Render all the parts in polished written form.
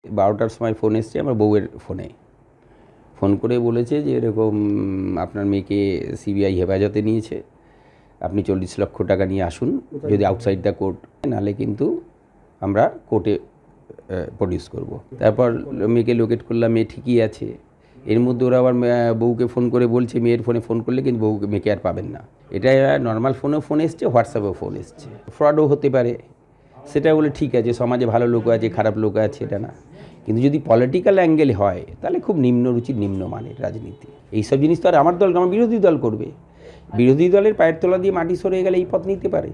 12টার সময় ফোন এসছে আমার বউয়ের ফোনে। ফোন করে বলেছে যে এরকম আপনার মেয়েকে সিবিআই হেফাজতে নিয়েছে, আপনি 40 লক্ষ টাকা নিয়ে আসুন, যদি আউটসাইড দ্য কোর্ট, নাহলে কিন্তু আমরা কোর্টে প্রডিউস করব। তারপর মেয়েকে লোকেট করলাম, মেয়ে ঠিকই আছে। এর মধ্যে ওরা আবার বউকে ফোন করে বলছে মেয়ের ফোনে ফোন করলে কিন্তু মেয়েকে আর পাবেন না। এটা নর্মাল ফোনেও ফোন এসছে, হোয়াটসঅ্যাপেও ফোন এসছে। ফ্রডও হতে পারে, সেটা বলে ঠিক আছে, সমাজে ভালো লোক আছে খারাপ লোক আছে এটা না, কিন্তু যদি পলিটিক্যাল অ্যাঙ্গেল হয় তাহলে খুব নিম্নরুচির নিম্নমানের রাজনীতি। এইসব জিনিস তো আর আমার বিরোধী দল করবে। বিরোধী দলের পায়ের তলা দিয়ে মাটি সরে গেলে এই পথ নিতে পারে।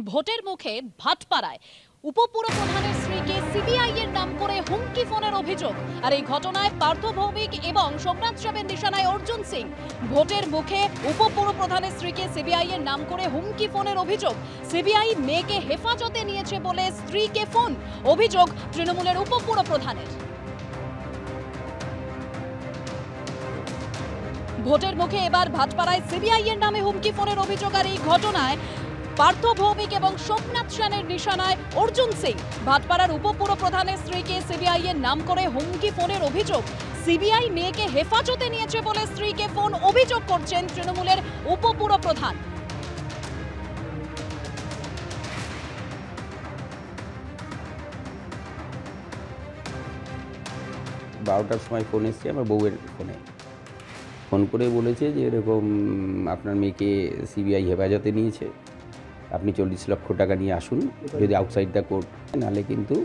ভোটের মুখে ভাটপাড়ায় উপপুর প্রধানের স্ত্রীকে সিবিআই এর নাম করে হুমকি ফোনের অভিযোগ। আর এই ঘটনায় পার্থ ভৌমিক এবং সোমনাথ সেনের নিশানায় অর্জুন সিং। ভোটের মুখে উপপুর প্রধানের স্ত্রীকে সিবিআই এর নাম করে হুমকি ফোনের অভিযোগ। সিবিআই মেয়েকে হেফাজতে নিয়েছে বলে স্ত্রীকে ফোন, অভিযোগ তৃণমূলের উপপুর প্রধানের। ভোটের মুখে এবার ভাটপাড়ায় সিবিআই এর নামে হুমকি ফোনের অভিযোগ। আর এই ঘটনায় পার্থ ভৌমিক এবং সোমনাথ সেনের নিশানায় অর্জুন সিং। ভাটপাড়ার উপপুর প্রধানের স্ত্রীকে সিবিআই এর নাম করে হুমকি ফোনের অভিযোগ। সিবিআই মেয়েকে হেফাজতে নিয়েছে বলে স্ত্রীকে ফোন, অভিযোগ করছেন তৃণমূলের উপপুর প্রধান। বারোটার সময় ফোন এসছে আমার বউয়ের ফোনে। ফোন করে বলেছে যে এরকম আপনার মেয়েকে সিবিআই হেফাজতে নিয়েছে, আপনি 40 লক্ষ টাকা নিয়ে আসুন, যদি আউটসাইড দ্য কোর্ট, নাহলে কিন্তু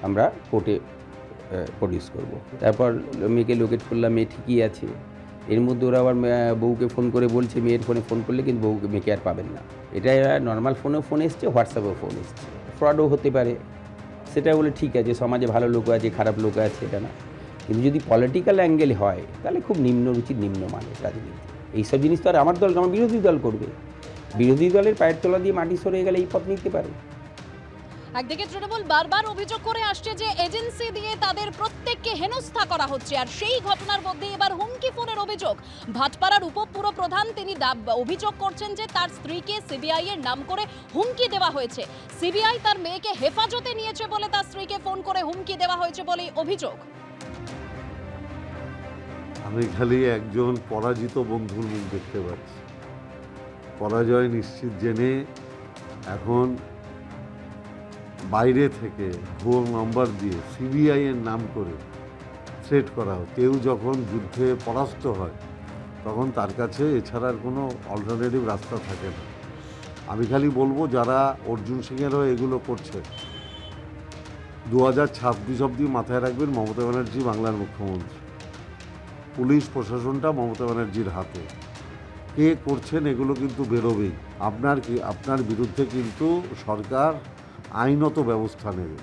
আমরা কোর্টে প্রডিউস করব। তারপর মেয়েকে লোকেট করলাম, মেয়ে ঠিকই আছে। এর মধ্যে ওরা আবার বউকে ফোন করে বলছে মেয়ের ফোনে ফোন করলে কিন্তু মেয়েকে আর পাবেন না। এটা নর্মাল ফোনেও ফোন এসছে, হোয়াটসঅ্যাপেও ফোন এসছে। ফ্রডও হতে পারে, সেটা বলে ঠিক আছে, সমাজে ভালো লোক আছে খারাপ লোক আছে এটা না, কিন্তু যদি পলিটিক্যাল অ্যাঙ্গেল হয় তাহলে খুব নিম্নরুচির নিম্নমানের রাজনীতি। এইসব জিনিস তো আর আমার বিরোধী দল করবে। বিরোধী দলের পায়ের তলা দিয়ে মাটি সরে গেলে এই পথ নিতে পারে। একদিকে তৃণমূল বারবার অভিযোগ করে আসছে যে এজেন্সি দিয়ে তাদের প্রত্যেককে হেনস্থা করা হচ্ছে, আর সেই ঘটনার মধ্যে এবার হুমকি ফোনের অভিযোগ। ভাটপাড়ার উপপুর প্রধান তিনি অভিযোগ করছেন যে তার স্ত্রীকে সিবিআই এর নাম করে হুমকি দেওয়া হয়েছে। সিবিআই তার মেয়েকে হেফাজতে নিয়েছে বলে তার স্ত্রীকে ফোন করে হুমকি দেওয়া হয়েছে বলে অভিযোগ। আমি খালি একজন পরাজিত বন্ধুর মুখ দেখতে পাচ্ছি। পরাজয় নিশ্চিত জেনে এখন বাইরে থেকে ভুয়ো নাম্বার দিয়ে সিবিআই এর নাম করে থ্রেট করা হয়। কেউ যখন যুদ্ধে পরাস্ত হয় তখন তার কাছে এছাড়ার কোনো অল্টারনেটিভ রাস্তা থাকে না। আমি খালি বলবো যারা অর্জুন সিংয়ের হয়ে এগুলো করছে, 2026 অবধি মাথায় রাখবেন মমতা ব্যানার্জি বাংলার মুখ্যমন্ত্রী, পুলিশ প্রশাসনটা মমতা ব্যানার্জির হাতে। কে করছেন এগুলো কিন্তু বেরোবেই। আপনার বিরুদ্ধে কিন্তু সরকার আইনত ব্যবস্থা নেবে।